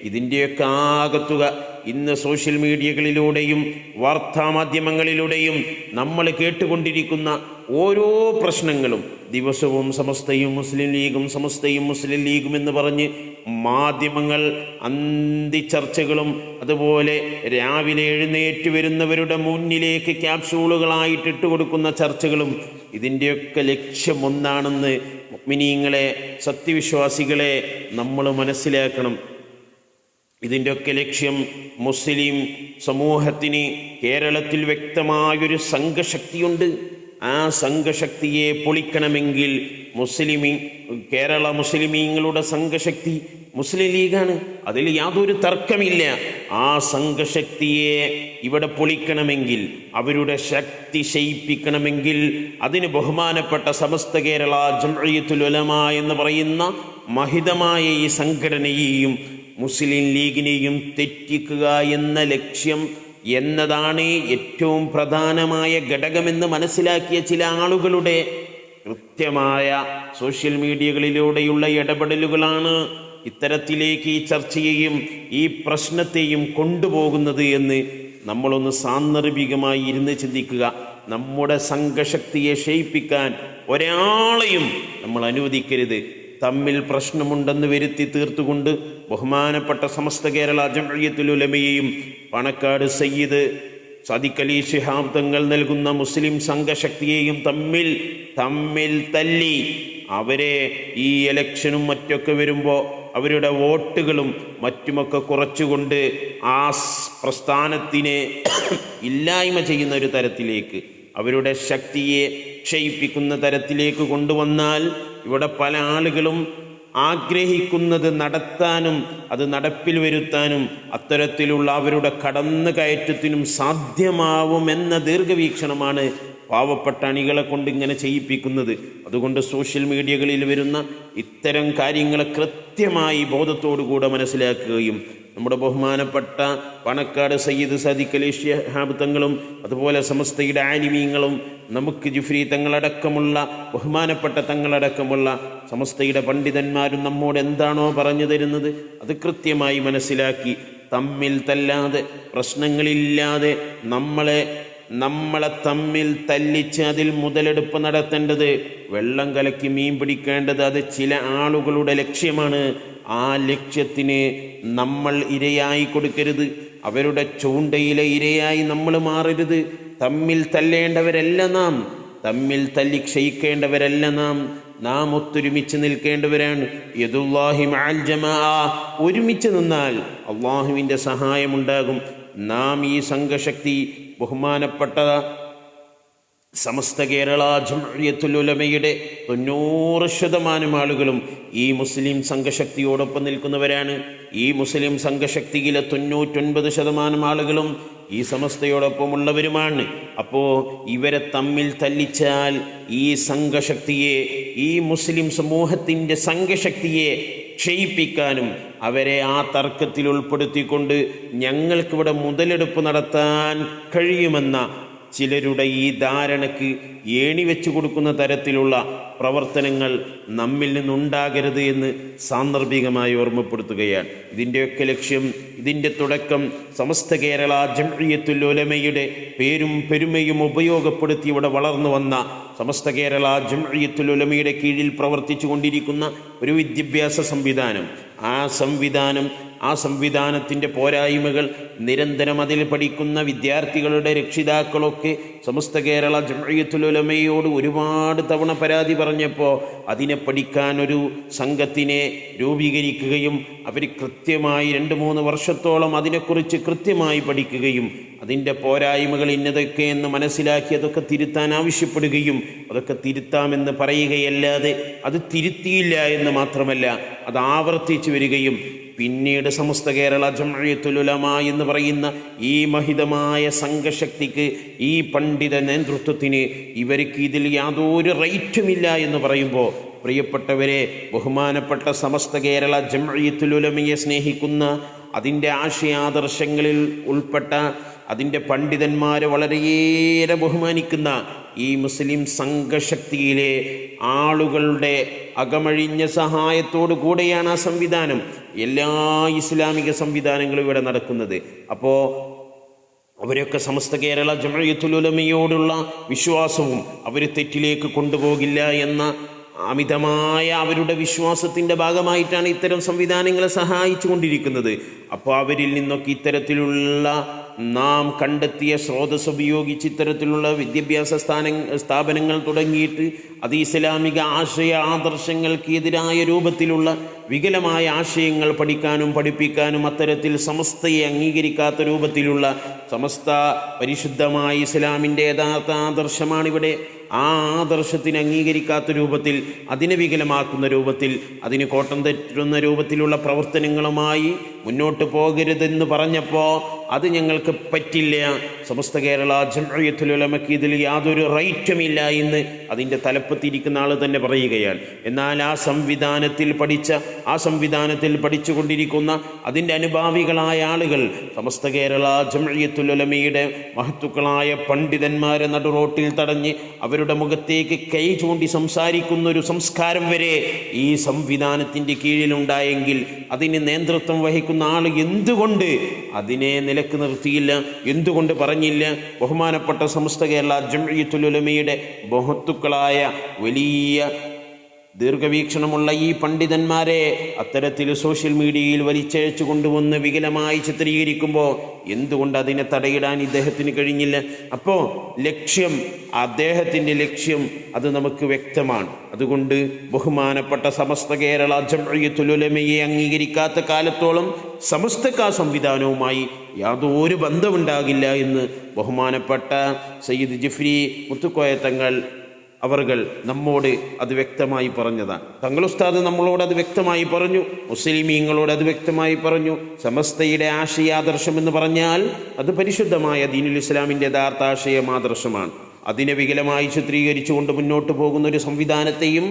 ഇതിൻ്റെയൊക്കെ ആകത്തുക ഇന്ന് സോഷ്യൽ മീഡിയകളിലൂടെയും വാർത്താമാധ്യമങ്ങളിലൂടെയും നമ്മൾ കേട്ടുകൊണ്ടിരിക്കുന്ന ഓരോ പ്രശ്നങ്ങളും ദിവസവും സമസ്തയും മുസ്ലിം ലീഗും സമസ്തയും മുസ്ലിം ലീഗും എന്ന് പറഞ്ഞ് മാധ്യമങ്ങൾ അന്തിച്ചർച്ചകളും അതുപോലെ രാവിലെ എഴുന്നേറ്റ് വരുന്നവരുടെ മുന്നിലേക്ക് ക്യാപ്സൂളുകളായിട്ട് ഇട്ടുകൊടുക്കുന്ന ചർച്ചകളും ഇതിൻ്റെയൊക്കെ ലക്ഷ്യം ഒന്നാണെന്ന് മുഅ്മിനീങ്ങളെ, സത്യവിശ്വാസികളെ നമ്മൾ മനസ്സിലാക്കണം. ഇതിൻ്റെയൊക്കെ ലക്ഷ്യം മുസ്ലിം സമൂഹത്തിന് കേരളത്തിൽ വ്യക്തമായൊരു സംഘശക്തിയുണ്ട്. ആ സംഘശക്തിയെ പൊളിക്കണമെങ്കിൽ കേരള മുസ്ലിമീങ്ങളുടെ സംഘശക്തി മുസ്ലിം ലീഗാണ്. അതിൽ യാതൊരു തർക്കമില്ല. ആ സംഘശക്തിയെ ഇവിടെ പൊളിക്കണമെങ്കിൽ, അവരുടെ ശക്തി ക്ഷയിപ്പിക്കണമെങ്കിൽ അതിന് ബഹുമാനപ്പെട്ട സമസ്ത കേരള ജംഇയ്യത്തുൽ ഉലമ എന്ന് പറയുന്ന മഹിതമായ ഈ സംഘടനയെയും മുസ്ലിം ലീഗിനെയും തെറ്റിക്കുക എന്ന ലക്ഷ്യം എന്നതാണ് ഏറ്റവും പ്രധാനമായ ഘടകമെന്ന് മനസ്സിലാക്കിയ ചില ആളുകളുടെ കൃത്യമായ സോഷ്യൽ മീഡിയകളിലൂടെയുള്ള ഇടപെടലുകളാണ് ഇത്തരത്തിലേക്ക് ഈ ചർച്ചയെയും ഈ പ്രശ്നത്തെയും കൊണ്ടുപോകുന്നത് എന്ന് നമ്മളൊന്ന് സാന്ദർഭികമായി ഇരുന്ന് ചിന്തിക്കുക. നമ്മുടെ സംഘശക്തിയെ ക്ഷയിപ്പിക്കാൻ ഒരാളെയും നമ്മൾ അനുവദിക്കരുത്. തമ്മിൽ പ്രശ്നമുണ്ടെന്ന് വരുത്തി തീർത്തുകൊണ്ട് ബഹുമാനപ്പെട്ട സമസ്ത കേരള ജംഇയ്യത്തുൽ ഉലമയെയും പണക്കാട് സയ്യിദ് സാദിഖ് അലി ശിഹാബ് തങ്ങൾ നൽകുന്ന മുസ്ലിം സംഘശക്തിയെയും തമ്മിൽ തല്ലി അവരെ ഈ ഇലക്ഷനും മറ്റൊക്കെ വരുമ്പോൾ അവരുടെ വോട്ടുകളും മറ്റുമൊക്കെ കുറച്ചുകൊണ്ട് ആ പ്രസ്ഥാനത്തിനെ ഇല്ലായ്മ ചെയ്യുന്ന ഒരു തരത്തിലേക്ക്, അവരുടെ ശക്തിയെ ക്ഷയിപ്പിക്കുന്ന തരത്തിലേക്ക് കൊണ്ടുവന്നാൽ ഇവിടെ പല ആളുകളും ആഗ്രഹിക്കുന്നത് നടത്താനും അത് നടപ്പിൽ വരുത്താനും അത്തരത്തിലുള്ള അവരുടെ കടന്നുകയറ്റത്തിനും സാധ്യമാവുമെന്ന ദീർഘവീക്ഷണമാണ് പാവപ്പെട്ട അണികളെ കൊണ്ട് ഇങ്ങനെ ചെയ്യിപ്പിക്കുന്നത്. അതുകൊണ്ട് സോഷ്യൽ മീഡിയകളിൽ വരുന്ന ഇത്തരം കാര്യങ്ങളെ കൃത്യമായി ബോധത്തോടുകൂടെ മനസ്സിലാക്കുകയും നമ്മുടെ ബഹുമാനപ്പെട്ട പണക്കാട് സയ്യിദ് സാദിഖ് അലി ശിഹാബ് തങ്ങളും അതുപോലെ സമസ്തയുടെ ആലിമീങ്ങളും നമുക്ക് ജിഫ്രി തങ്ങളടക്കമുള്ള ബഹുമാനപ്പെട്ട തങ്ങളടക്കമുള്ള സമസ്തയുടെ പണ്ഡിതന്മാരും നമ്മോട് എന്താണോ പറഞ്ഞു തരുന്നത് അത് കൃത്യമായി മനസ്സിലാക്കി തമ്മിൽ തല്ലാതെ പ്രശ്നങ്ങളില്ലാതെ നമ്മളെ തമ്മിൽ തല്ലിച്ച് അതിൽ മുതലെടുപ്പ് നടത്തേണ്ടത്, വെള്ളം കലക്കി മീൻ പിടിക്കേണ്ടത് അത് ചില ആളുകളുടെ ലക്ഷ്യമാണ്. ആ ലക്ഷ്യത്തിന് നമ്മൾ ഇരയായി കൊടുക്കരുത്. അവരുടെ ചൂണ്ടയിലെ ഇരയായി നമ്മൾ മാറരുത്. തമ്മിൽ തല്ലേണ്ടവരല്ല നാം, തമ്മിൽ തല്ലി ക്ഷയിക്കേണ്ടവരല്ല നാം ഒത്തൊരുമിച്ച് നിൽക്കേണ്ടവരാണ്. യദുല്ലാഹി മഅൽ ജമാഅ, ഒരുമിച്ച് നിന്നാൽ അള്ളാഹുവിൻ്റെ സഹായമുണ്ടാകും. നാം ഈ സംഘശക്തി ബഹുമാനപ്പെട്ട സമസ്ത കേരള ജംഇയ്യത്തുൽ ഉലമയുടെ 90% ആളുകളും ഈ മുസ്ലിം സംഘശക്തിയോടൊപ്പം നിൽക്കുന്നവരാണ്. ഈ മുസ്ലിം സംഘശക്തിയിലെ 99% ആളുകളും ഈ സമസ്തയോടൊപ്പമുള്ളവരുമാണ്. അപ്പോൾ ഇവരെ തമ്മിൽ തല്ലിച്ചാൽ ഈ സംഘശക്തിയെ, ഈ മുസ്ലിം സമൂഹത്തിൻ്റെ സംഘശക്തിയെ ക്ഷയിപ്പിക്കാനും അവരെ ആ തർക്കത്തിൽ ഉൾപ്പെടുത്തിക്കൊണ്ട് ഞങ്ങൾക്കിവിടെ മുതലെടുപ്പ് നടത്താൻ കഴിയുമെന്ന ചിലരുടെ ഈ ധാരണയ്ക്ക് ഏണി വെച്ചു കൊടുക്കുന്ന തരത്തിലുള്ള പ്രവർത്തനങ്ങൾ നമ്മിൽ നിന്നുണ്ടാകരുത് എന്ന് സാന്ദർഭികമായി ഓർമ്മപ്പെടുത്തുകയാണ്. ഇതിൻ്റെയൊക്കെ ലക്ഷ്യം, ഇതിൻ്റെ തുടക്കം സമസ്ത കേരള ജംഇയ്യത്തുൽ ഉലമയുടെ പേരും പെരുമയും ഉപയോഗപ്പെടുത്തി ഇവിടെ വളർന്നു വന്ന സമസ്ത കേരള ജംഇയ്യത്തുൽ ഉലമയുടെ കീഴിൽ പ്രവർത്തിച്ചു കൊണ്ടിരിക്കുന്ന ഒരു വിദ്യാഭ്യാസ സംവിധാനം, ആ സംവിധാനത്തിൻ്റെ പോരായ്മകൾ നിരന്തരം അതിൽ പഠിക്കുന്ന വിദ്യാർത്ഥികളുടെ രക്ഷിതാക്കളൊക്കെ സമസ്ത കേരള ജംഇയ്യത്തുൽ ഉലമയോട് ഒരുപാട് തവണ പരാതി പറഞ്ഞപ്പോൾ അതിനെ പഠിക്കാൻ ഒരു സംഘത്തിനെ രൂപീകരിക്കുകയും അവർ കൃത്യമായി 2-3 വർഷത്തോളം അതിനെക്കുറിച്ച് കൃത്യമായി പഠിക്കുകയും അതിൻ്റെ പോരായ്മകൾ ഇന്നതൊക്കെ എന്ന് മനസ്സിലാക്കി അതൊക്കെ തിരുത്താൻ ആവശ്യപ്പെടുകയും അതൊക്കെ തിരുത്താമെന്ന് പറയുകയല്ലാതെ അത് തിരുത്തിയില്ല എന്ന് മാത്രമല്ല അത് ആവർത്തിച്ചു വരികയും പിന്നീട് സമസ്ത കേരള ജംഇയ്യത്തുൽ ഉലമ എന്ന് എന്ന് പറയുന്ന ഈ മഹിതമായ സംഘശക്തിക്ക്, ഈ പണ്ഡിത നേതൃത്വത്തിന് ഇവർക്ക് ഇതിൽ യാതൊരു റൈറ്റുമില്ല എന്ന് പറയുമ്പോൾ, പ്രിയപ്പെട്ടവരെ, ബഹുമാനപ്പെട്ട സമസ്ത കേരള ജംഇയ്യത്തുൽ ഉലമയെ സ്നേഹിക്കുന്ന, അതിൻ്റെ ആശയാദർശങ്ങളിൽ ഉൾപ്പെട്ട, അതിൻ്റെ പണ്ഡിതന്മാരെ വളരെയേറെ ബഹുമാനിക്കുന്ന ഈ മുസ്ലിം സംഘശക്തിയിലെ ആളുകളുടെ അകമഴിഞ്ഞ സഹായത്തോടു കൂടെയാണ് ആ സംവിധാനം, എല്ലാ ഇസ്ലാമിക സംവിധാനങ്ങളും ഇവിടെ നടക്കുന്നത്. അപ്പോൾ അവരൊക്കെ സമസ്ത കേരള ജംഇയ്യത്തുൽ ഉലമയോടുള്ള വിശ്വാസവും അവർ തെറ്റിലേക്ക് കൊണ്ടുപോകില്ല എന്ന അമിതമായ അവരുടെ വിശ്വാസത്തിൻ്റെ ഭാഗമായിട്ടാണ് ഇത്തരം സംവിധാനങ്ങളെ സഹായിച്ചു കൊണ്ടിരിക്കുന്നത്. അപ്പോൾ അവരിൽ നിന്നൊക്കെ ഇത്തരത്തിലുള്ള നാം കണ്ടെത്തിയ സ്രോതസ് ഉപയോഗിച്ച് ഇത്തരത്തിലുള്ള വിദ്യാഭ്യാസ സ്ഥാപനങ്ങൾ തുടങ്ങിയിട്ട് അത് ഇസ്ലാമിക ആശയ ആദർശങ്ങൾക്ക് എതിരായ രൂപത്തിലുള്ള വികലമായ ആശയങ്ങൾ പഠിക്കാനും പഠിപ്പിക്കാനും, അത്തരത്തിൽ സമസ്തയെ അംഗീകരിക്കാത്ത രൂപത്തിലുള്ള, സമസ്ത പരിശുദ്ധമായ ഇസ്ലാമിൻ്റെ യഥാർത്ഥ ആദർശമാണിവിടെ, ആ ആദർശത്തിന് അംഗീകരിക്കാത്ത രൂപത്തിൽ, അതിനെ വികലമാക്കുന്ന രൂപത്തിൽ, അതിന് കോട്ടം തെറ്റുന്ന രൂപത്തിലുള്ള പ്രവർത്തനങ്ങളുമായി മുന്നോട്ട് പോകരുതെന്ന് പറഞ്ഞപ്പോൾ അത് ഞങ്ങൾക്ക് പറ്റില്ല, സമസ്ത കേരള ജംഇയ്യത്തുൽ ഉലമയ്ക്ക് ഇതിൽ യാതൊരു റൈറ്റുമില്ല എന്ന് അതിൻ്റെ തലപ്പത്തിരിക്കുന്ന ആൾ തന്നെ പറയുകയാണ്. എന്നാൽ ആ സംവിധാനത്തിൽ പഠിച്ചുകൊണ്ടിരിക്കുന്ന അതിൻ്റെ അനുഭാവികളായ ആളുകൾ സമസ്ത കേരള ജംഇയ്യത്തുൽ ഉലമയുടെ മഹത്തുക്കളായ പണ്ഡിതന്മാരെ നടുറോട്ടിൽ തടഞ്ഞ് അവരുടെ മുഖത്തേക്ക് കൈ ചൂണ്ടി സംസാരിക്കുന്ന ഒരു സംസ്കാരം വരെ ഈ സംവിധാനത്തിൻ്റെ കീഴിലുണ്ടായെങ്കിൽ അതിന് നേതൃത്വം വഹിക്കുന്ന ആൾ എന്തുകൊണ്ട് അതിനെ നിലക്ക് നിർത്തിയില്ല? എന്തുകൊണ്ട് പറഞ്ഞില്ല? ബഹുമാനപ്പെട്ട സമസ്ത കേരള ജംഇയ്യത്തുൽ ഉലമയുടെ മഹത്തുക്കളായ വലിയ ദീർഘവീക്ഷണമുള്ള ഈ പണ്ഡിതന്മാരെ അത്തരത്തിൽ സോഷ്യൽ മീഡിയയിൽ വലിച്ചഴച്ചു കൊണ്ടുവന്ന് വികലമായി ചിത്രീകരിക്കുമ്പോൾ എന്തുകൊണ്ട് അതിനെ തടയിടാൻ ഇദ്ദേഹത്തിന് കഴിഞ്ഞില്ല? അപ്പോൾ അദ്ദേഹത്തിൻ്റെ ലക്ഷ്യം അത് നമുക്ക് വ്യക്തമാണ്. അതുകൊണ്ട് ബഹുമാനപ്പെട്ട സമസ്ത കേരള ജംഇയ്യത്തുൽ ഉലമയെ അംഗീകരിക്കാത്ത കാലത്തോളം സമസ്തക്കാ സംവിധാനവുമായി യാതൊരു ബന്ധമുണ്ടാകില്ല എന്ന് ബഹുമാനപ്പെട്ട സയ്യിദ് ജിഫ്രി മുത്തുക്കോയ തങ്ങൾ അവർകൾ നമ്മോട് അത് വ്യക്തമായി പറഞ്ഞതാണ്. തങ്ങൾ ഉസ്താദ് നമ്മളോട് അത് വ്യക്തമായി പറഞ്ഞു, മുസ്ലിമീങ്ങളോട് അത് വ്യക്തമായി പറഞ്ഞു. സമസ്തയുടെ ആശയാദർശം എന്ന് പറഞ്ഞാൽ അത് പരിശുദ്ധമായ ദീനുൽ ഇസ്ലാമിൻ്റെ യഥാർത്ഥ ആശയമാദർശമാണ്. അതിനെ വികലമായി ചിത്രീകരിച്ചുകൊണ്ട് മുന്നോട്ട് പോകുന്ന ഒരു സംവിധാനത്തെയും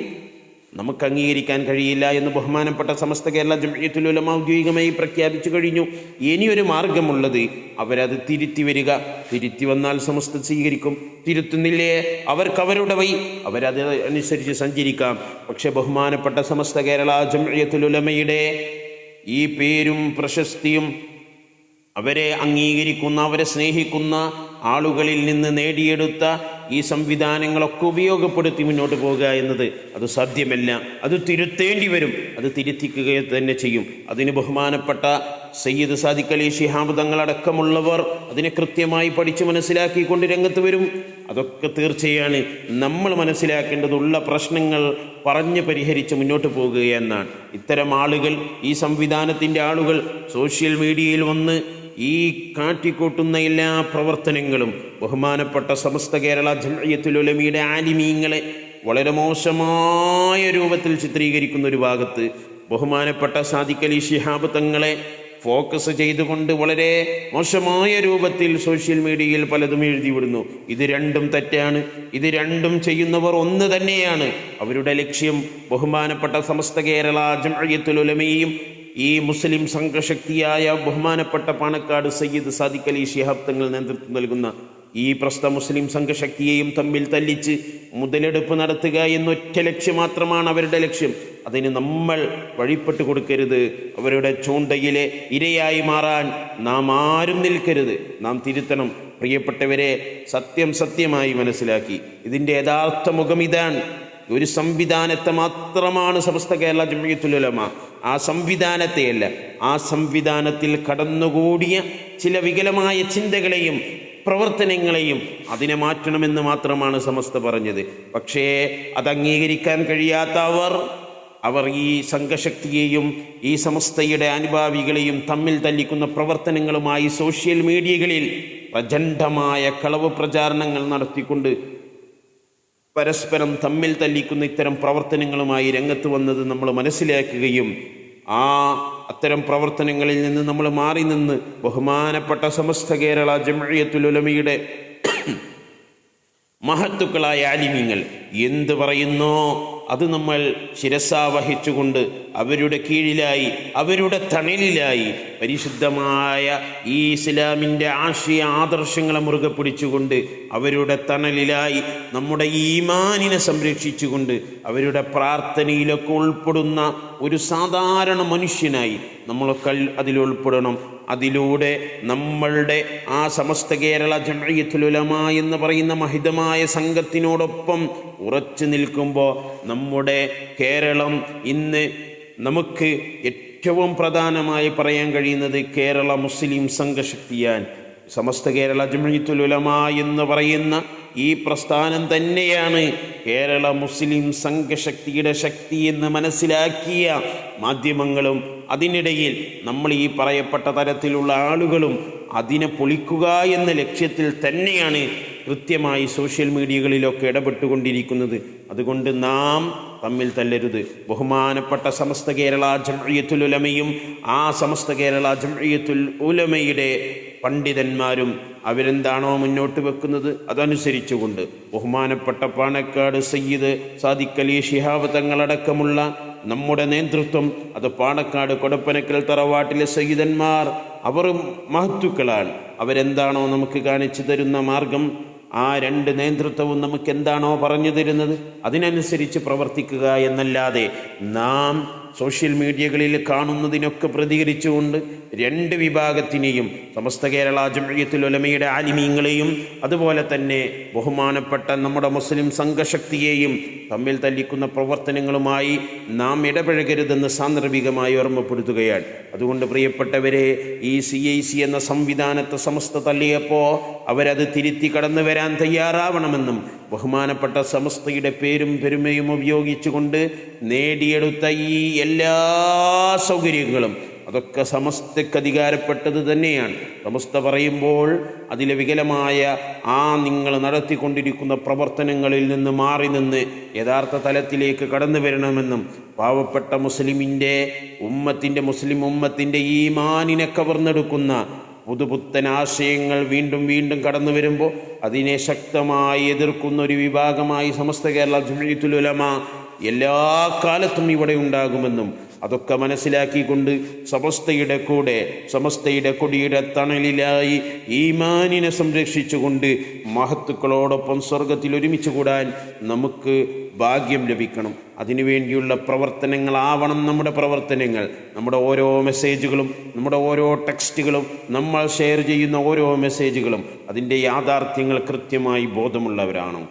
നമുക്ക് അംഗീകരിക്കാൻ കഴിയില്ല എന്ന് ബഹുമാനപ്പെട്ട സമസ്ത കേരള ജംഇയ്യത്തുൽ ഉലമ ഔദ്യോഗികമായി പ്രഖ്യാപിച്ചു കഴിഞ്ഞു. ഇനിയൊരു മാർഗമുള്ളത് അവരത് തിരുത്തി വന്നാൽ സമസ്ത സ്വീകരിക്കും. തിരുത്തുന്നില്ലേ അവരുടെ വഴി, അവരത് അനുസരിച്ച് സഞ്ചരിക്കാം. പക്ഷെ ബഹുമാനപ്പെട്ട സമസ്ത കേരള ജംഇയ്യത്തുൽ ഉലമയുടെ ഈ പേരും പ്രശസ്തിയും അവരെ അംഗീകരിക്കുന്ന, അവരെ സ്നേഹിക്കുന്ന ആളുകളിൽ നിന്ന് നേടിയെടുത്ത ഈ സംവിധാനങ്ങളൊക്കെ ഉപയോഗപ്പെടുത്തി മുന്നോട്ട് പോകുക എന്നത് അത് സാധ്യമല്ല. അത് തിരുത്തേണ്ടി വരും. അത് തിരുത്തിക്കുക തന്നെ ചെയ്യും. അതിന് ബഹുമാനപ്പെട്ട സയ്യിദ് സാദിഖ് അലി ശിഹാബ് തങ്ങളടക്കമുള്ളവർ അതിനെ കൃത്യമായി പഠിച്ച് മനസ്സിലാക്കിക്കൊണ്ട് രംഗത്ത് വരും. അതൊക്കെ തീർച്ചയാണ് നമ്മൾ മനസ്സിലാക്കേണ്ടതുള്ള പ്രശ്നങ്ങൾ പറഞ്ഞ് പരിഹരിച്ച് മുന്നോട്ട് പോകുക എന്നാണ്. ഇത്തരം ആളുകൾ, ഈ സംവിധാനത്തിൻ്റെ ആളുകൾ സോഷ്യൽ മീഡിയയിൽ വന്ന് ഈ കാട്ടിക്കൂട്ടുന്ന എല്ലാ പ്രവർത്തനങ്ങളും ബഹുമാനപ്പെട്ട സമസ്ത കേരള ജംഇയ്യത്തുൽ ഉലമയുടെ ആലിമീങ്ങളെ വളരെ മോശമായ രൂപത്തിൽ ചിത്രീകരിക്കുന്ന ഒരു ഭാഗത്ത് ബഹുമാനപ്പെട്ട സാദിഖ് അലി ശിഹാബ് തങ്ങളെ ഫോക്കസ് ചെയ്തുകൊണ്ട് വളരെ മോശമായ രൂപത്തിൽ സോഷ്യൽ മീഡിയയിൽ പലതും എഴുതി വിടുന്നു. ഇത് രണ്ടും തെറ്റാണ്. ഇത് രണ്ടും ചെയ്യുന്നവർ ഒന്ന് തന്നെയാണ്. അവരുടെ ലക്ഷ്യം ബഹുമാനപ്പെട്ട സമസ്ത കേരള ജംഇയ്യത്തുൽ ഉലമയെയും ഈ മുസ്ലിം സംഘശക്തിയായ ബഹുമാനപ്പെട്ട പാണക്കാട് സയ്യിദ് സാദിഖ് അലി ശിഹാബ് തങ്ങൾ നേതൃത്വം നൽകുന്ന ഈ പ്രസ്ത മുസ്ലിം സംഘശക്തിയെയും തമ്മിൽ തല്ലിച്ച് മുതലെടുപ്പ് നടത്തുക എന്നൊറ്റ ലക്ഷ്യം മാത്രമാണ് അവരുടെ ലക്ഷ്യം. അതിന് നമ്മൾ വഴിപ്പെട്ടു കൊടുക്കരുത്. അവരുടെ ചൂണ്ടയിലെ ഇരയായി മാറാൻ നാം ആരും നിൽക്കരുത്. നാം തിരുത്തണം. പ്രിയപ്പെട്ടവരെ, സത്യമായി മനസ്സിലാക്കി ഇതിൻ്റെ യഥാർത്ഥ മുഖം ഇതാണ്. ഒരു സംവിധാനത്തെ മാത്രമാണ് സമസ്ത കേരള ജംഇയ്യത്തുൽ ഉലമ. ആ സംവിധാനത്തെയല്ല, ആ സംവിധാനത്തിൽ കടന്നുകൂടിയ ചില വികലമായ ചിന്തകളെയും പ്രവർത്തനങ്ങളെയും അതിനെ മാറ്റണമെന്ന് മാത്രമാണ് സമസ്ത പറഞ്ഞത്. പക്ഷേ അത് അംഗീകരിക്കാൻ കഴിയാത്ത അവർ ഈ സംഘശക്തിയെയും ഈ സമസ്തയുടെ അനുഭാവികളെയും തമ്മിൽ തല്ലിക്കുന്ന പ്രവർത്തനങ്ങളുമായി സോഷ്യൽ മീഡിയകളിൽ പ്രചണ്ഡമായ കളവ് പ്രചാരണങ്ങൾ നടത്തിക്കൊണ്ട് പരസ്പരം തമ്മിൽ തല്ലിക്കുന്ന ഇത്തരം പ്രവർത്തനങ്ങളുമായി രംഗത്ത് വന്നത് നമ്മൾ മനസ്സിലാക്കുകയും അത്തരം പ്രവർത്തനങ്ങളിൽ നിന്ന് നമ്മൾ മാറി നിന്ന് ബഹുമാനപ്പെട്ട സമസ്ത കേരള ജംഇയ്യത്തുൽ ഉലമയുടെ മഹത്തുക്കളായ ആലിമീങ്ങൾ എന്ത് പറയുന്നോ അത് നമ്മൾ ശിരസാവഹിച്ചുകൊണ്ട് അവരുടെ കീഴിലായി, അവരുടെ തണലിലായി പരിശുദ്ധമായ ഈ ഇസ്ലാമിൻ്റെ ആശയ ആദർശങ്ങളെ മുറുകെ പിടിച്ചുകൊണ്ട് അവരുടെ തണലിലായി നമ്മുടെ ഈമാനിനെ സംരക്ഷിച്ചുകൊണ്ട് അവരുടെ പ്രാർത്ഥനയിലൊക്കെ ഉൾപ്പെടുന്ന ഒരു സാധാരണ മനുഷ്യനായി നമ്മളൊക്കെ അതിലുൾപ്പെടണം. അതിലൂടെ നമ്മളുടെ ആ സമസ്ത കേരള ജംഇയ്യത്തുൽ ഉലമ എന്ന് പറയുന്ന മഹിതമായ സംഘത്തിനോടൊപ്പം ഉറച്ചു നിൽക്കുമ്പോൾ നമ്മുടെ കേരളം ഇന്ന് നമുക്ക് ഏറ്റവും പ്രധാനമായി പറയാൻ കഴിയുന്നത് കേരള മുസ്ലിം സംഘശക്തിയാൻ. സമസ്ത കേരള ജംഇയ്യത്തുൽ ഉലമ എന്ന് പറയുന്ന ഈ പ്രസ്ഥാനം തന്നെയാണ് കേരള മുസ്ലിം സംഘശക്തിയുടെ ശക്തി എന്ന് മനസ്സിലാക്കിയ മാധ്യമങ്ങളും അതിനിടയിൽ നമ്മൾ ഈ പറയപ്പെട്ട തരത്തിലുള്ള ആളുകളും അതിനെ പൊളിക്കുക എന്ന ലക്ഷ്യത്തിൽ തന്നെയാണ് കൃത്യമായി സോഷ്യൽ മീഡിയകളിലൊക്കെ ഇടപെട്ടുകൊണ്ടിരിക്കുന്നത്. അതുകൊണ്ട് നാം തമ്മിൽ തല്ലരുത്. ബഹുമാനപ്പെട്ട സമസ്ത കേരള ജംഇയ്യത്തുൽ ഉലമയും ആ സമസ്ത കേരള ജംഇയ്യത്തുൽ ഉലമയുടെ പണ്ഡിതന്മാരും അവരെന്താണോ മുന്നോട്ട് വെക്കുന്നത് അതനുസരിച്ചുകൊണ്ട് ബഹുമാനപ്പെട്ട പാണക്കാട് സയ്യിദ് സാദിഖ് അലി ശിഹാബ് തങ്ങളടക്കമുള്ള നമ്മുടെ നേതൃത്വം, അത് പാണക്കാട് കൊടപ്പനക്കൽ തറവാട്ടിലെ സയ്യിദന്മാർ, അവർ മഹത്തുക്കളാണ്. അവരെന്താണോ നമുക്ക് കാണിച്ചു തരുന്ന മാർഗം, ആ രണ്ട് നേതൃത്വവും നമുക്ക് എന്താണോ പറഞ്ഞു തരുന്നത് അതിനനുസരിച്ച് പ്രവർത്തിക്കുക എന്നല്ലാതെ നാം സോഷ്യൽ മീഡിയകളിൽ കാണുന്നതിനൊക്കെ പ്രതികരിച്ചുകൊണ്ട് രണ്ട് വിഭാഗത്തിനെയും, സമസ്ത കേരള ജംഇയ്യത്തുൽ ഉലമയുടെ ആലിമീങ്ങളെയും അതുപോലെ തന്നെ ബഹുമാനപ്പെട്ട നമ്മുടെ മുസ്ലിം സംഘശക്തിയെയും തമ്മിൽ തല്ലിക്കുന്ന പ്രവർത്തനങ്ങളുമായി നാം ഇടപഴകരുതെന്ന് സാന്ദർഭികമായി ഓർമ്മപ്പെടുത്തുകയാണ്. അതുകൊണ്ട് പ്രിയപ്പെട്ടവരെ, ഈ CIC എന്ന സംവിധാനത്തെ സമസ്ത തള്ളിയപ്പോൾ അവരത് തിരുത്തി കടന്നു വരാൻ തയ്യാറാവണമെന്നും ബഹുമാനപ്പെട്ട സമസ്തയുടെ പേരും പെരുമയും ഉപയോഗിച്ചുകൊണ്ട് നേടിയെടുത്ത ഈ എല്ലാ സൗകര്യങ്ങളും അതൊക്കെ സമസ്തയ്ക്ക് അധികാരപ്പെട്ടത് തന്നെയാണ്. സമസ്ത പറയുമ്പോൾ അതിലെ വികലമായ നിങ്ങൾ നടത്തിക്കൊണ്ടിരിക്കുന്ന പ്രവർത്തനങ്ങളിൽ നിന്ന് മാറി നിന്ന് യഥാർത്ഥ തലത്തിലേക്ക് കടന്നു വരണമെന്നും പാവപ്പെട്ട മുസ്ലിമിൻ്റെ മുസ്ലിം ഉമ്മത്തിൻ്റെ ഈമാനിനെ കവർന്നെടുക്കുന്ന പുതുപുത്തൻ ആശയങ്ങൾ വീണ്ടും വീണ്ടും കടന്നു വരുമ്പോൾ അതിനെ ശക്തമായി എതിർക്കുന്ന ഒരു വിഭാഗമായി സമസ്ത കേരള ജംഇയ്യത്തുൽ ഉലമ എല്ലാ കാലത്തും ഇവിടെ ഉണ്ടാകുമെന്നും അതൊക്കെ മനസ്സിലാക്കിക്കൊണ്ട് സമസ്തയുടെ കൂടെ, സമസ്തയുടെ കൊടിയുടെ തണലിലായി ഈമാനിനെ സംരക്ഷിച്ചുകൊണ്ട് മഹത്തുക്കളോടൊപ്പം സ്വർഗത്തിൽ ഒരുമിച്ച് കൂടാൻ നമുക്ക് ഭാഗ്യം ലഭിക്കണം. അതിനുവേണ്ടിയുള്ള പ്രവർത്തനങ്ങളാവണം നമ്മുടെ പ്രവർത്തനങ്ങൾ. നമ്മുടെ ഓരോ മെസ്സേജുകളും, നമ്മുടെ ഓരോ ടെക്സ്റ്റുകളും, നമ്മൾ ഷെയർ ചെയ്യുന്ന ഓരോ മെസ്സേജുകളും അതിൻ്റെ യാഥാർത്ഥ്യങ്ങൾ കൃത്യമായി ബോധമുള്ളവരാണ്.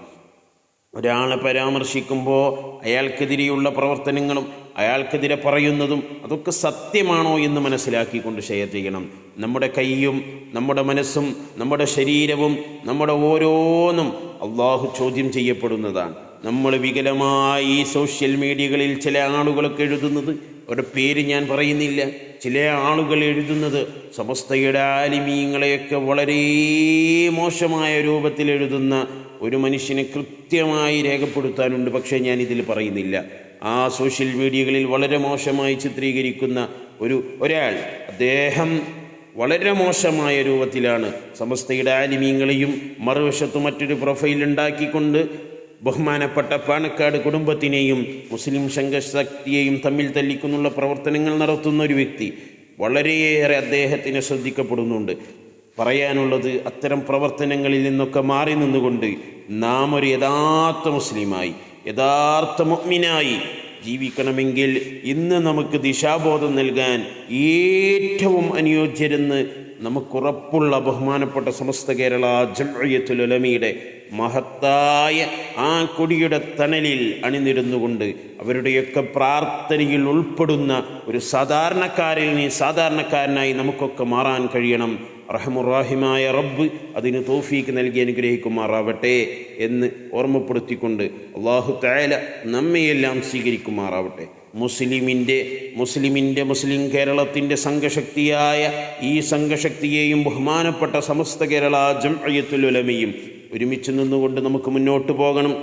ഒരാളെ പരാമർശിക്കുമ്പോൾ അയാൾക്കെതിരെയുള്ള പ്രവർത്തനങ്ങളും അയാൾക്കെതിരെ പറയുന്നതും അതൊക്കെ സത്യമാണോ എന്ന് മനസ്സിലാക്കിക്കൊണ്ട് ഷെയർ ചെയ്യണം. നമ്മുടെ കൈയും നമ്മുടെ മനസ്സും നമ്മുടെ ശരീരവും നമ്മുടെ ഓരോന്നും അള്ളാഹു ചോദ്യം ചെയ്യപ്പെടുന്നതാണ്. നമ്മൾ വികലമായി സോഷ്യൽ മീഡിയകളിൽ ചില ആളുകളൊക്കെ എഴുതുന്നത്, അവരുടെ പേര് ഞാൻ പറയുന്നില്ല, ചില ആളുകൾ എഴുതുന്നത് സമസ്തയുടെ ആലിമീങ്ങളെയൊക്കെ വളരെ മോശമായ രൂപത്തിൽ എഴുതുന്ന ഒരു മനുഷ്യനെ കൃത്യമായി രേഖപ്പെടുത്താനുണ്ട്. പക്ഷേ ഞാനിതിൽ പറയുന്നില്ല. ആ സോഷ്യൽ മീഡിയകളിൽ വളരെ മോശമായി ചിത്രീകരിക്കുന്ന ഒരാൾ, അദ്ദേഹം വളരെ മോശമായ രൂപത്തിലാണ് സമസ്തയുടെ ആലിമീങ്ങളെയും മറുവശത്ത് മറ്റൊരു പ്രൊഫൈൽ ഉണ്ടാക്കിക്കൊണ്ട് ബഹുമാനപ്പെട്ട പാണക്കാട് കുടുംബത്തിനെയും മുസ്ലിം സംഘശക്തിയെയും തമ്മിൽ തല്ലിക്കുന്നുള്ള പ്രവർത്തനങ്ങൾ നടത്തുന്ന ഒരു വ്യക്തി. വളരെയേറെ അദ്ദേഹത്തിന് ശ്രദ്ധിക്കപ്പെടുന്നുണ്ട്. പറയാനുള്ളത്, അത്തരം പ്രവർത്തനങ്ങളിൽ നിന്നൊക്കെ മാറി നിന്നുകൊണ്ട് നാം ഒരു യഥാർത്ഥ മുസ്ലിമായി, യഥാർത്ഥ മുഅ്മിനായി ജീവിക്കണമെങ്കിൽ ഇന്ന് നമുക്ക് ദിശാബോധം നൽകാൻ ഏറ്റവും അനുയോജ്യരെന്ന് നമുക്കുറപ്പുള്ള ബഹുമാനപ്പെട്ട സമസ്ത കേരള ജംഇയ്യത്തുൽ ഉലമയുടെ മഹത്തായ ആ കൊടിയുടെ തണലിൽ അണിനിരുന്നുകൊണ്ട് അവരുടെയൊക്കെ പ്രാർത്ഥനയിൽ ഉൾപ്പെടുന്ന ഒരു സാധാരണക്കാരനായി നമുക്കൊക്കെ മാറാൻ കഴിയണം. റഹ്മുറാഹിമായ റബ്ബ് അതിന് തൗഫീക്ക് നൽകി അനുഗ്രഹിക്കുമാറാവട്ടെ എന്ന് ഓർമ്മപ്പെടുത്തിക്കൊണ്ട് അല്ലാഹു തആല നമ്മയെല്ലാം സ്വീകരിക്കുമാറാവട്ടെ. മുസ്ലിം കേരളത്തിൻ്റെ സംഘശക്തിയായ ഈ സംഘശക്തിയെയും ബഹുമാനപ്പെട്ട സമസ്ത കേരള ജംഇയ്യത്തുൽ ഉലമയും ഒരുമിച്ച് നിന്നുകൊണ്ട് നമുക്ക് മുന്നോട്ട് പോകണം.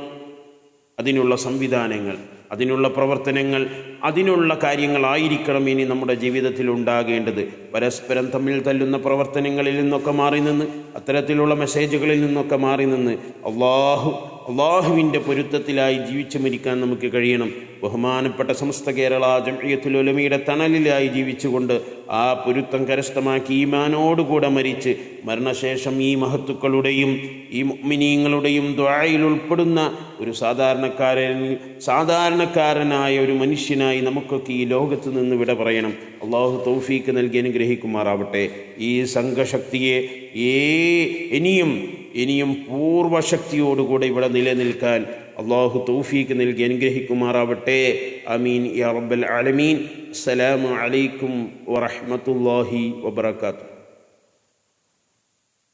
അതിനുള്ള സംവിധാനങ്ങൾ അതിനുള്ള പ്രവർത്തനങ്ങൾ, അതിനുള്ള കാര്യങ്ങളായിരിക്കണം ഇനി നമ്മുടെ ജീവിതത്തിൽ ഉണ്ടാകേണ്ടത്. പരസ്പരം തമ്മിൽ തല്ലുന്ന പ്രവർത്തനങ്ങളിൽ നിന്നൊക്കെ മാറി നിന്ന്, അത്തരത്തിലുള്ള മെസ്സേജുകളിൽ നിന്നൊക്കെ മാറി നിന്ന് അള്ളാഹുവിൻ്റെ പൊരുത്തത്തിലായി ജീവിച്ചു മരിക്കാൻ നമുക്ക് കഴിയണം. ബഹുമാനപ്പെട്ട സമസ്ത കേരള ജംഇയ്യത്തുൽ ഉലമയുടെ തണലിലായി ജീവിച്ചുകൊണ്ട് ആ പൊരുത്തം കരസ്ഥമാക്കി ഈമാനോടുകൂടെ മരിച്ച് മരണശേഷം ഈ മഹത്തുക്കളുടെയും ഈ മുഅ്മിനീങ്ങളുടെയും ദുആയിൽ ഉൾപ്പെടുന്ന ഒരു സാധാരണക്കാരനായ ഒരു മനുഷ്യനായി നമുക്കൊക്കെ ഈ ലോകത്ത് നിന്ന് വിട പറയണം. അള്ളാഹു തൗഫീക്ക് നൽകി അനുഗ്രഹിക്കുമാറാവട്ടെ. ഈ സംഘശക്തിയെ ഇനിയും പൂർവശക്തിയോടുകൂടെ ഇവിടെ നിലനിൽക്കാൻ അള്ളാഹു തൗഫീക്ക് നൽകി അനുഗ്രഹിക്കുമാറാവട്ടെ. ആമീൻ യാ റബ്ബൽ ആലമീൻ. അസ്സലാമു അലൈക്കും വറഹ്മത്തുള്ളാഹി വബറകാതുഹു.